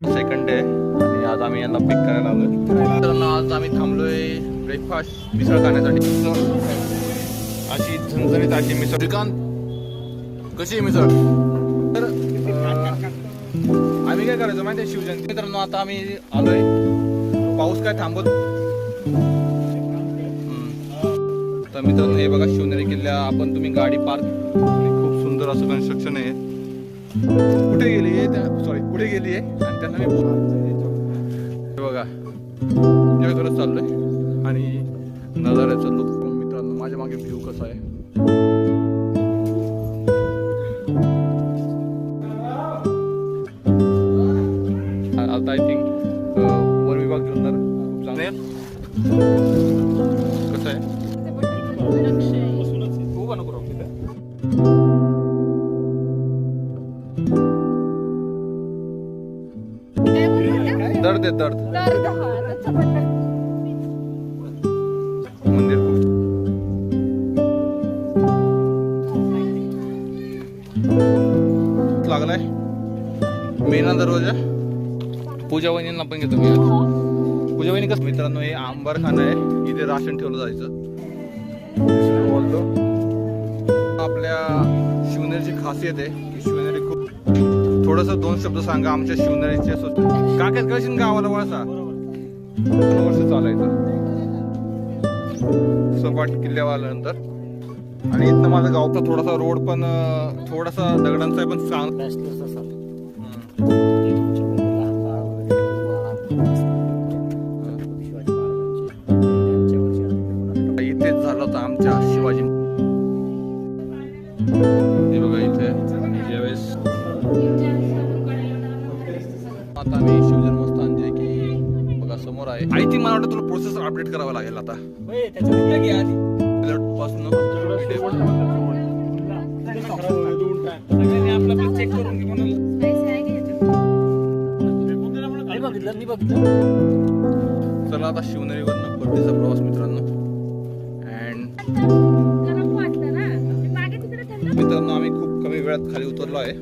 Second day आणि आज आम्ही यांना पिक करायला आलोय. तर आज आम्ही थांबलोय ब्रेकफास्ट मिसळ खाण्यासाठी. अशी झणझणीत अशी मिसळ. श्रीकांत कशी आहे मिसळ? तर आम्ही काय करायचं माहिती आहे शिवजयंती मित्रांनो, आता आम्ही आलोय. पाऊस काय थांबत. तर मित्रांनो हे बघा शिवनेरी किल्ला. आपण तुम्ही गाडी पार्क, खूप सुंदर असं कन्स्ट्रक्शन आहे. कुठे गेली आहे त्या, सॉरी कुठे गेली आहे आणि त्यांना मी बघा जगदरच चाललोय आणि नजाऱ्याचा लुक मित्रांनो. माझ्या मागे व्ह्यू कसा आहे. आता आय थिंक वन विभाग जोरदार खूप चांगले कसं आहे खूप अनुकूल दर्द आहे दर्द. मंदिर खूप लागलाय. मेना दरवाजा. पूजा वहिनींना पण घेतो मी. पूजा वहिनी कसं मित्रांनो हे आंबरखाना आहे. इथे राशन ठेवलं जायचं. बोलतो आपल्या शिवनेरीची खासियत आहे की शिवनेरी खूप. थोडस दोन शब्द सांगा आमच्या शिवनेरीचे. काकेत कशी गावाला वळसा 2 वर्ष चालायचं सपाट किल्ल्यावर आल्यानंतर. आणि इथनं माझं गावचा थोडासा रोड पण थोडासा दगडांचा आहे पण चांगला. इथेच झालं होतं आमच्या शिवाजी. हे बघा इथे ज्यावेळेस आता आम्ही शिवजन्मस्थान जे की बघा समोर आहे. आय थिंक मला वाटतं तुला प्रोसेस अपडेट करावा लागेल आता चेक करून. चला आता शिवनेरीवरनं परतीचा प्रवास मित्रांनो. अँड मित्रांनो आम्ही खूप कमी वेळात खाली उतरलो आहे.